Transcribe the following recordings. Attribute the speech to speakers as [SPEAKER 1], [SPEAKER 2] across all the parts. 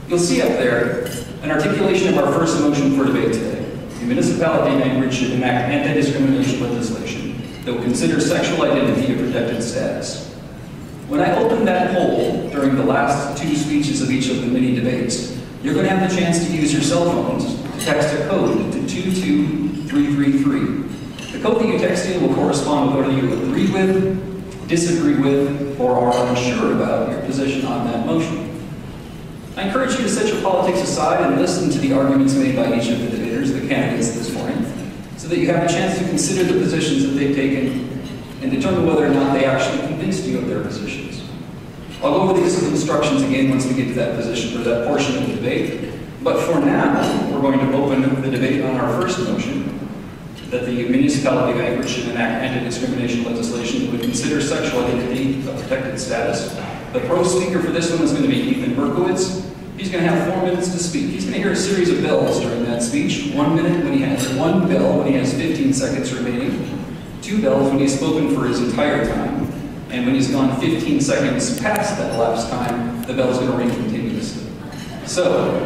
[SPEAKER 1] You'll see up there an articulation of our first motion for debate today. The municipality of Anchorage should enact anti-discrimination legislation that will consider sexual identity a protected status. When I opened that poll during the last two speeches of each of the mini debates, you're going to have the chance to use your cell phones to text a code to 22333. The code that you text in will correspond with whether you agree with, disagree with, or are unsure about your position on that motion. I encourage you to set your politics aside and listen to the arguments made by each of the debaters, the candidates this morning, so that you have a chance to consider the positions that they've taken and determine whether or not they actually convinced you of their positions. I'll go over these instructions again once we get to that position or that portion of the debate, but for now, we're going to open the debate on our first motion, that the municipality of Anchorage should enact anti-discrimination legislation that would consider sexual identity a protected status. The pro speaker for this one is going to be Ethan Berkowitz. He's going to have 4 minutes to speak. He's going to hear a series of bells during that speech. 1 minute when he has one bell when he has 15 seconds remaining. 2 bells when he's spoken for his entire time. And when he's gone 15 seconds past that elapsed time, the bell's going to ring continuously. So,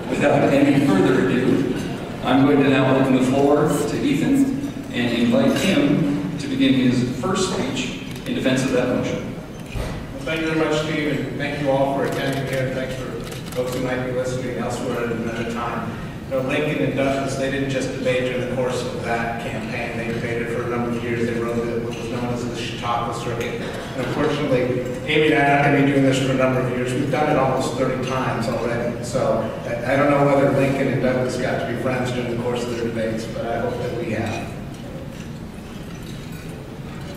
[SPEAKER 1] without any further ado, I'm going to now open the floor to Ethan and invite him to begin his first speech in defense of that motion.
[SPEAKER 2] Well, thank you very much, Steve, and thank you all for attending here. Thanks for folks who might be listening elsewhere at another time. You know, Lincoln and Douglas, they didn't just debate during the course of that campaign. They debated for a number of years. They rode what was known as the Chautauqua Circuit. And unfortunately, Amy and I are going to be doing this for a number of years. We've done it almost 30 times already. So I don't know whether Lincoln and Douglas got to be friends during the course of their debates, but I hope that we have.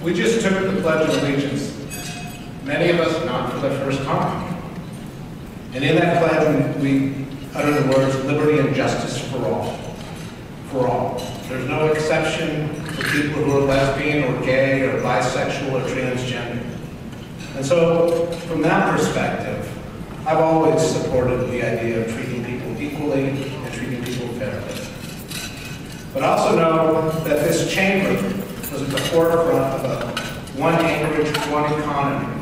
[SPEAKER 2] We just took the Pledge of Allegiance. Many of us not for the first time. And in that pledge, we utter the words, liberty and justice for all. For all. There's no exception for people who are lesbian or gay or bisexual or transgender. And so, from that perspective, I've always supported the idea of treating people equally and treating people fairly. But I also know that this chamber was at the forefront of a one Anchorage, one economy.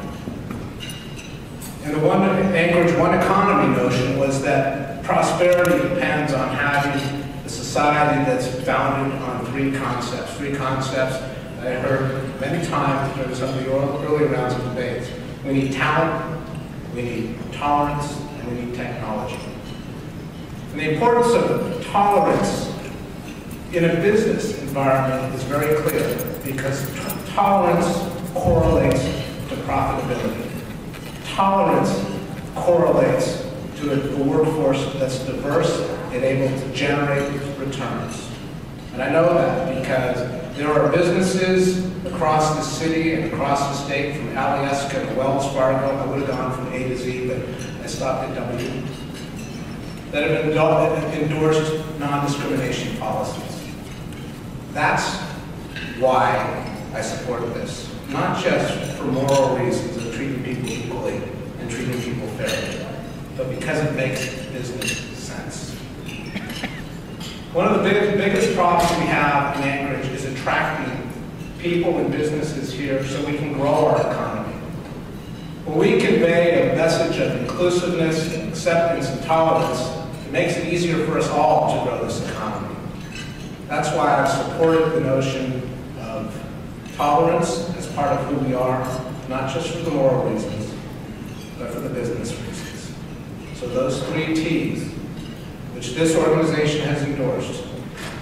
[SPEAKER 2] And the one Anchorage, one economy notion was that prosperity depends on having a society that's founded on 3 concepts. 3 concepts that I heard many times during some of the early rounds of debates. We need talent, we need tolerance, and we need technology. And the importance of tolerance in a business environment is very clear because tolerance correlates to profitability. Tolerance correlates to a workforce that's diverse and able to generate returns. And I know that because there are businesses across the city and across the state, from Alyeska to Wells Fargo, I would have gone from A to Z, but I stopped at W, that have endorsed non-discrimination policies. That's why I support this. Not just for moral reasons of treating people equally and treating people fairly, but because it makes business sense. One of the biggest problems we have in Anchorage is attracting people and businesses here so we can grow our economy. When we convey a message of inclusiveness, acceptance, and tolerance, it makes it easier for us all to grow this economy. That's why I've supported the notion of tolerance as part of who we are, not just for the moral reasons, but for the business reasons. So those 3 T's, which this organization has endorsed,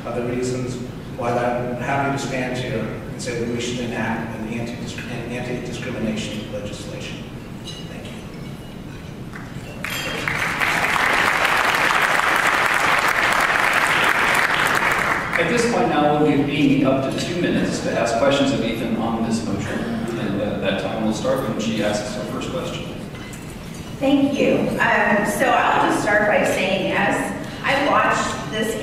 [SPEAKER 2] are the reasons why I'm happy to stand here and say that we should enact an anti-discrimination legislation. Thank you.
[SPEAKER 1] At this point now, we'll give Amy up to 2 minutes to ask questions of Ethan on this motion. And at that time, we'll start when she asks her first question.
[SPEAKER 3] Thank you. So I'll just start by saying, as I watched this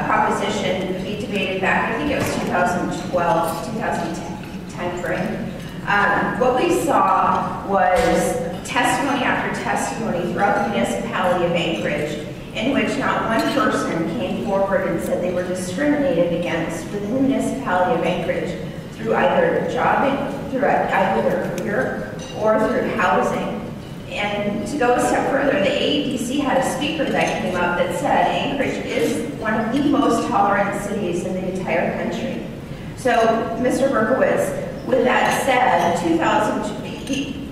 [SPEAKER 3] proposition be debated back, I think it was 2012, 2010 frame, what we saw was testimony after testimony throughout the municipality of Anchorage in which not one person came forward and said they were discriminated against within the municipality of Anchorage through either job, through either their career or through housing. And to go a step further, the AEDC had a speaker that came up that said Anchorage is one of the most tolerant cities in the entire country. So, Mr. Berkowitz, with that said,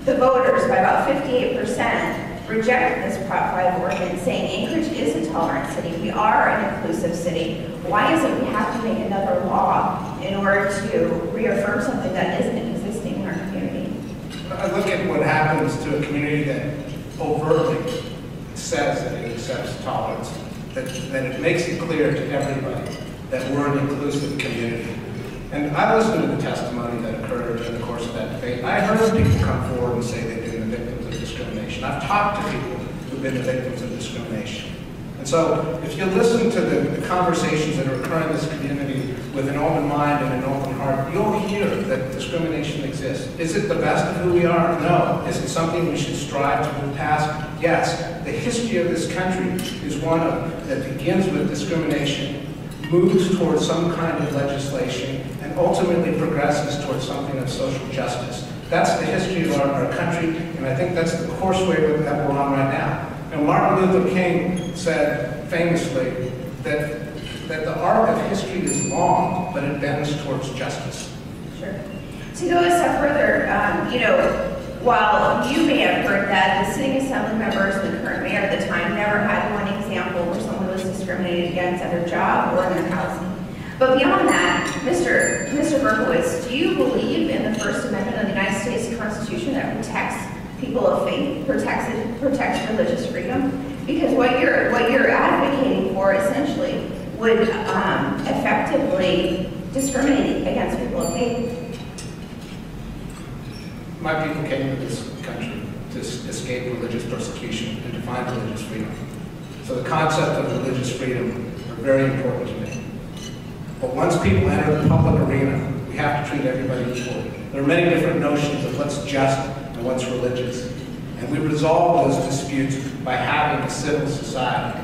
[SPEAKER 3] the voters, by about 58%, rejected this Prop 5 ordinance, saying Anchorage is a tolerant city. We are an inclusive city. Why is it we have to make another law in order to reaffirm something that isn't existing in our community?
[SPEAKER 2] I look at what happens to a community that overtly says that it accepts tolerance, that it makes it clear to everybody that we're an inclusive community. And I listened to the testimony that occurred in the course of that debate. I heard people come forward and say they've been the victims of discrimination. I've talked to people who've been the victims of discrimination. And so if you listen to the conversations that are occurring in this community with an open mind and an open heart, you'll hear that discrimination exists. Is it the best of who we are? No. Is it something we should strive to move past? Yes. The history of this country is one that begins with discrimination, moves towards some kind of legislation, and ultimately progresses towards something of social justice. That's the history of our country, and I think that's the courseway that we're on right now. And Martin Luther King said famously that the arc of history is long, but it bends towards justice.
[SPEAKER 3] Sure. To go a step further, while you may have heard that the sitting assembly members and the current mayor at the time never had one example where someone was discriminated against at their job or in their housing. But beyond that, Mr. Berkowitz, do you believe in the First Amendment of the United States Constitution that protects people of faith, protects religious freedom? Because what you're advocating for essentially would effectively discriminate against people of faith.
[SPEAKER 2] My people came to this country to escape religious persecution and to find religious freedom. So the concept of religious freedom are very important to me. But once people enter the public arena, we have to treat everybody equally. There are many different notions of what's just and what's religious. And we resolve those disputes by having a civil society.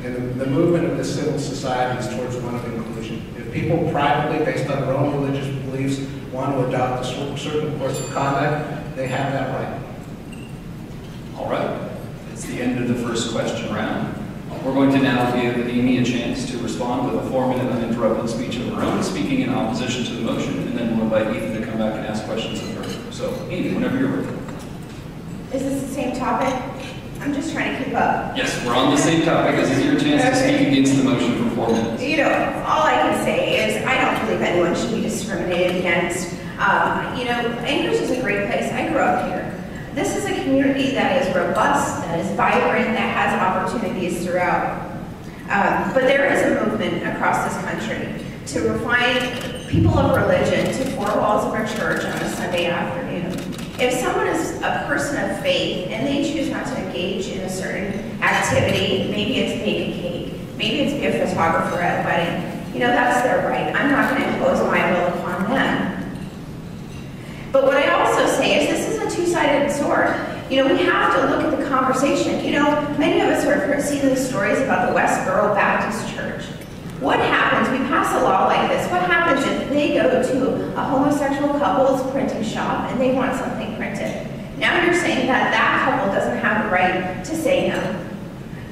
[SPEAKER 2] And the movement of this civil society is towards one of inclusion. If people privately, based on their own religious beliefs, want to adopt a certain course of conduct, they have that right.
[SPEAKER 1] All right. It's the end of the first question round. We're going to now give Amy a chance to respond with a 4-minute uninterrupted speech of her own, speaking in opposition to the motion, and then we'll invite Ethan to come back and ask questions of her. So, Amy, whenever you're ready.
[SPEAKER 3] Is this the same topic? I'm just trying to keep up.
[SPEAKER 1] Yes, we're on the same topic. This is your chance to speak against the motion for 4 minutes.
[SPEAKER 3] All I can say is I don't believe anyone should be discriminated against. Anchorage is a great place. I grew up here. This is a community that is robust, that is vibrant, that has opportunities throughout. But there is a movement across this country to refine people of religion to 4 walls of a church on a Sunday afternoon. If someone is a person of faith and they choose not to engage in a certain activity, maybe it's bake a cake, maybe it's be a photographer at a wedding, that's their right. I'm not going to impose my will upon them. But what I also say is this is a two-sided sword. We have to look at the conversation. Many of us have seen the stories about the Westboro Baptist Church. What happens? We pass a law like this. What happens if they go to a homosexual couple's printing shop and they want something printed? Now you're saying that that couple doesn't have the right to say no.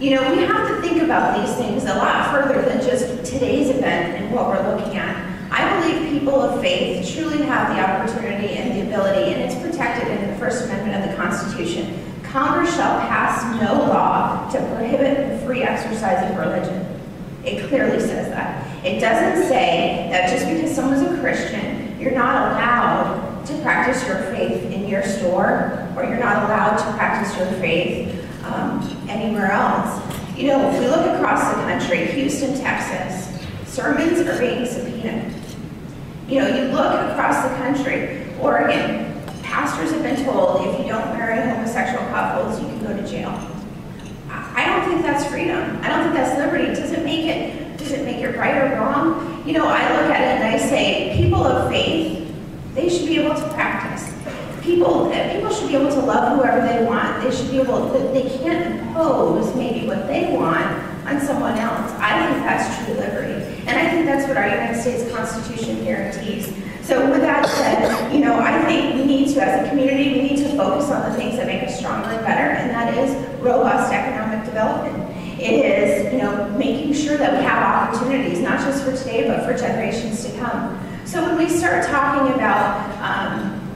[SPEAKER 3] We have to think about these things a lot further than just today's event and what we're looking at. I believe people of faith truly have the opportunity and the ability, and it's protected in the First Amendment of the Constitution. Congress shall pass no law to prohibit the free exercise of religion. It clearly says that. It doesn't say that just because someone's a Christian, you're not allowed to practice your faith in your store, or you're not allowed to practice your faith anywhere else. We look across the country, Houston, Texas, sermons are being subpoenaed. You look across the country, Oregon, pastors have been told if you don't marry homosexual couples, you can go to jail. I don't think that's freedom. I don't think that's liberty. Does it make it right or wrong? I look at it and I say, people of faith, they should be able to practice. People should be able to love whoever they want. They can't impose maybe what they want on someone else. I think that's true liberty. And I think that's what our United States Constitution guarantees. So with that said, you know, I think we need to, as a community, we need to focus on the things that make us stronger and better, and that is robust economic development. It is, you know, making sure that we have opportunities, not just for today, but for generations to come. So when we start talking about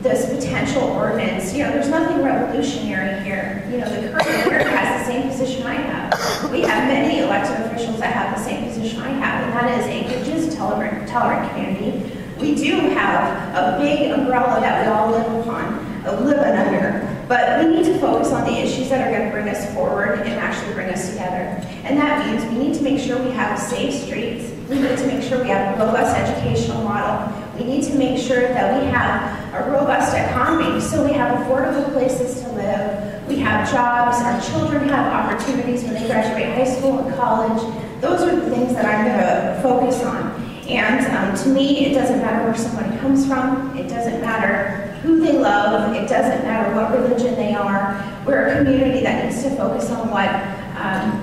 [SPEAKER 3] this potential ordinance, you know, there's nothing revolutionary here. You know, the current mayor has the same position I have. We have many elected officials that have the same position I have, and that is Anchorage is a tolerant community. We do have a big umbrella that we all live under, but we need to focus on the issues that are going to bring us forward and actually bring us together. And that means we need to make sure we have safe streets. We need to make sure we have a robust educational model. We need to make sure that we have a robust economy so we have affordable places to live. We have jobs. Our children have opportunities when they graduate high school and college. Those are the things that I'm going to focus on. And to me, it doesn't matter where somebody comes from. It doesn't matter who they love. It doesn't matter what religion they are. We're a community that needs to focus on what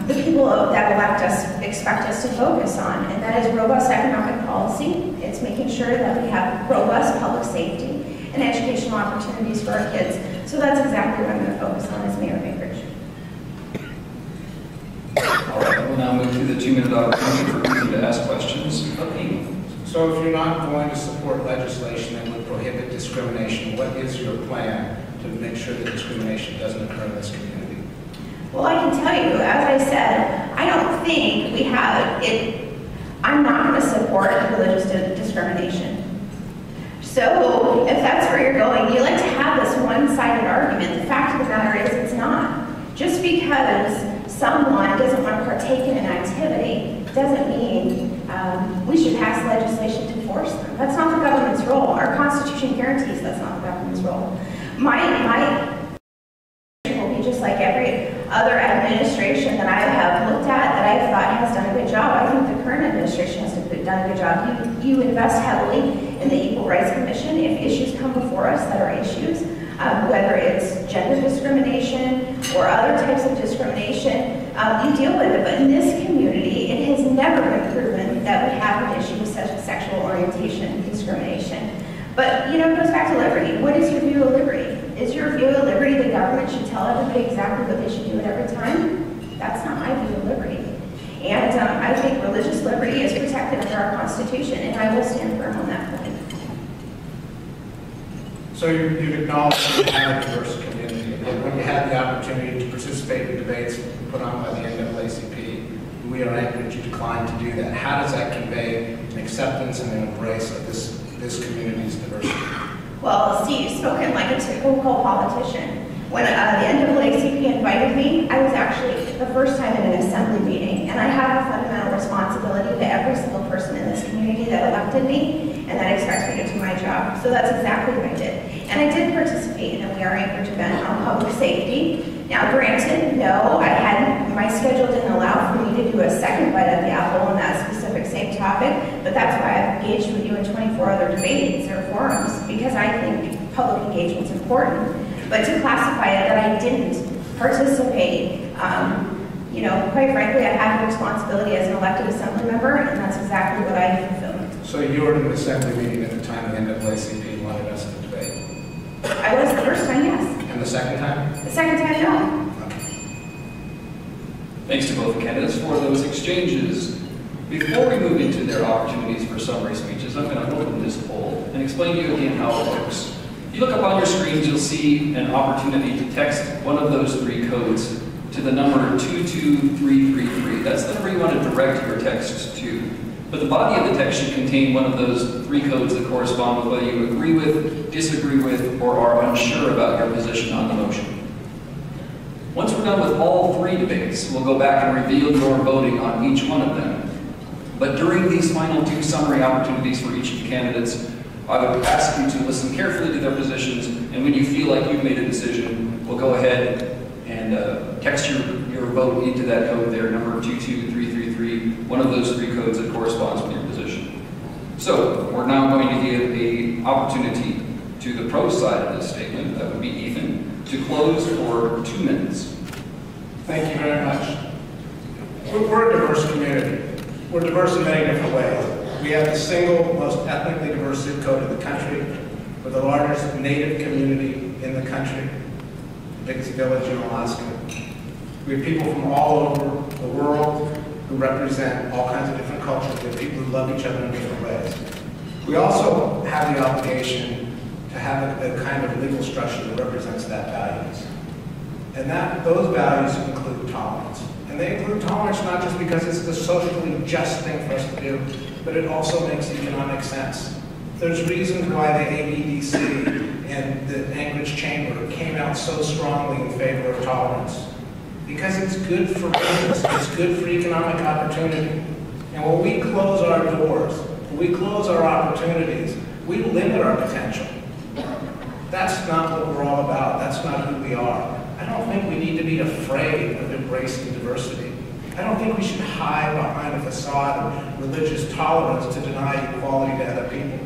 [SPEAKER 3] the people that elect us expect us to focus on, and that is robust economic policy. It's making sure that we have robust public safety and educational opportunities for our kids. So that's exactly what I'm going to focus on as mayor of Anchorage.
[SPEAKER 1] All right, we'll now move to the 2-minute opportunity for people to ask questions of me.
[SPEAKER 2] So if you're not going to support legislation that would prohibit discrimination, what is your plan to make sure that discrimination doesn't occur in this community?
[SPEAKER 3] Well, I can tell you, as I said, I don't think we have it. I'm not going to support religious discrimination. So if that's where you're going, you like to have this one-sided argument. The fact of the matter is it's not. Just because someone doesn't want to partake in an activity doesn't mean we should pass legislation to force them. That's not the government's role. Our Constitution guarantees that's not the government's role. My will be just like every other administration that I have looked at that I thought has done a good job. I think the current administration has done a good job. You invest heavily in the Equal Rights Commission. If issues come before us that are issues, whether it's gender discrimination or other types of discrimination, you deal with it. But in this community, it has never been proven that we have an issue such as sexual orientation discrimination. But, you know, it goes back to liberty. What is your view of liberty? Is your view of liberty the government should tell everybody exactly what they should do at every time? That's not my view of liberty. And I think religious liberty is protected under our Constitution, and I will stand firm on that point.
[SPEAKER 2] So you acknowledge that you have a diverse community, and when you had the opportunity to participate in debates put on by the NAACP, we are Anchorage, you declined to do that. How does that convey an acceptance and an embrace of this community's diversity?
[SPEAKER 3] Well, see, you've spoken like a typical politician. When the NAACP invited me, I was actually the first time in an assembly meeting, and I have a fundamental responsibility to every single person in this community that elected me and that expects me to do my job. So that's exactly what I did. And I did participate in a We Are Anchorage event on public safety. Now, granted, no, my schedule didn't allow for me to do a second bite at the apple on that specific same topic, but that's why I've engaged with you in 24 other debates or forums, because I think public engagement is important. But to classify it that I didn't participate, you know, quite frankly, I have a responsibility as an elected assembly member, and that's exactly what I fulfilled.
[SPEAKER 2] So you were in an assembly meeting at the time the NAACP wanted us to debate?
[SPEAKER 3] I was the first time, yes.
[SPEAKER 2] And the second time?
[SPEAKER 3] The second time, no.
[SPEAKER 2] Okay.
[SPEAKER 1] Thanks to both candidates for those exchanges. Before we move into their opportunities for summary speeches, I'm going to open this poll and explain to you again how it works. If you look up on your screens, you'll see an opportunity to text one of those 3 codes to the number 22333. That's the number you want to direct your text to. But the body of the text should contain one of those 3 codes that correspond with whether you agree with, disagree with, or are unsure about your position on the motion. Once we're done with all 3 debates, we'll go back and reveal your voting on each one of them. But during these final 2 summary opportunities for each of the candidates, I would ask you to listen carefully to their positions, and when you feel like you've made a decision, we'll go ahead and text your vote into that code there, number 22333, one of those 3 codes that corresponds with your position. So, we're now going to give an opportunity to the pro side of this statement, that would be Ethan, to close for 2 minutes.
[SPEAKER 2] Thank you very much. We're a diverse community. We're diverse in many different ways. We have the single most ethnically diverse zip code in the country. We're the largest Native community in the country, the biggest village in Alaska. We have people from all over the world who represent all kinds of different cultures. We have people who love each other in different ways. We also have the obligation to have a kind of legal structure that represents that values. And those values include tolerance. And they include tolerance not just because it's the socially just thing for us to do, but it also makes economic sense. There's reasons why the ABDC and the Anchorage Chamber came out so strongly in favor of tolerance. Because it's good for business, it's good for economic opportunity. And when we close our doors, when we close our opportunities, we limit our potential. That's not what we're all about. That's not who we are. I don't think we need to be afraid of embracing diversity. I don't think we should hide behind a facade of religious tolerance to deny equality to other people.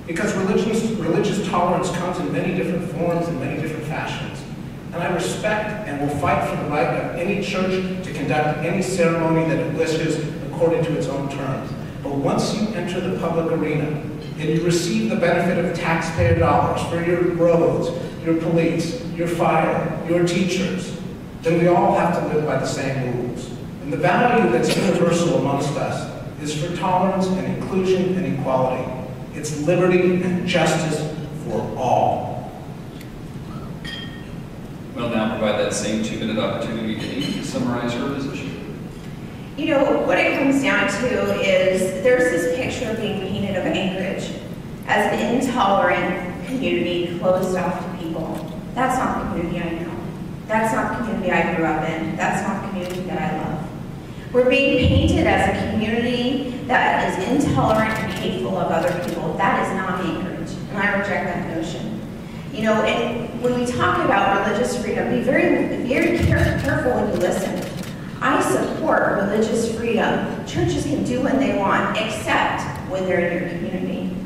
[SPEAKER 2] Because religious tolerance comes in many different forms and many different fashions. And I respect and will fight for the right of any church to conduct any ceremony that it wishes according to its own terms. But once you enter the public arena and you receive the benefit of taxpayer dollars for your roads, your police, your fire, your teachers, then we all have to live by the same rules. And the value that's universal amongst us is for tolerance and inclusion and equality. It's liberty and justice for all.
[SPEAKER 1] We'll now provide that same 2-minute opportunity to Amy to summarize her position.
[SPEAKER 3] You know, what it comes down to is there's this picture being painted of Anchorage as an intolerant community closed off to people. That's not the community I know. That's not the community I grew up in. That's not the community that I love. We're being painted as a community that is intolerant and hateful of other people. That is not Anchorage, and I reject that notion. You know, and when we talk about religious freedom, be very careful when you listen. I support religious freedom. Churches can do what they want, except when they're in your community.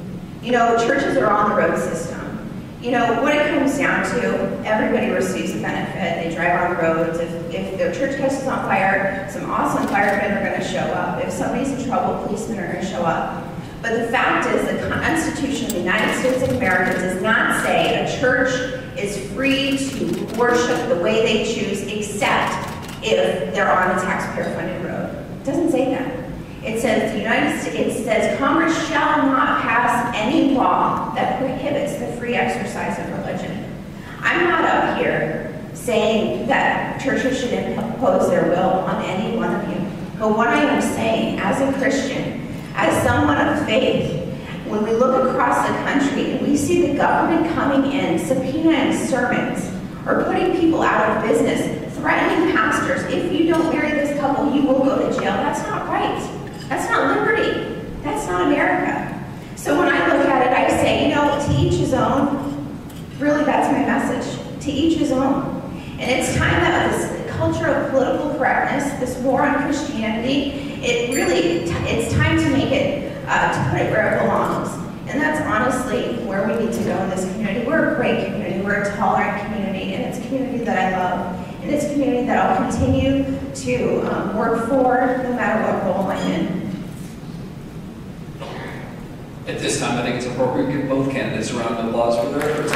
[SPEAKER 3] You know, churches are on the road system. You know, what it comes down to, everybody receives a benefit. They drive on roads. If their church catches on fire, some awesome firemen are going to show up. If somebody's in trouble, policemen are going to show up. But the fact is, the Constitution of the United States of America does not say a church is free to worship the way they choose, except if they're on a taxpayer-funded road. It doesn't say that. It says Congress shall not pass any law that prohibits the free exercise of religion. I'm not up here saying that churches should impose their will on any one of you. But what I am saying, as a Christian, as someone of faith, when we look across the country and we see the government coming in, subpoenaing sermons, or putting people out of business, threatening pastors, if you don't marry this couple, you will go to jail. That's not right. That's not liberty. That's not America. So when I look at it, I say, you know, to each his own. Really, that's my message. To each his own. And it's time that this culture of political correctness, this war on Christianity, it's time to make it, to put it where it belongs. And that's honestly where we need to go in this community. We're a great community. We're a tolerant community, and it's a community that I love. And it's a community that I'll continue to work for no matter what role I'm in.
[SPEAKER 1] At this time, I think it's appropriate to give both candidates a round of applause for their efforts.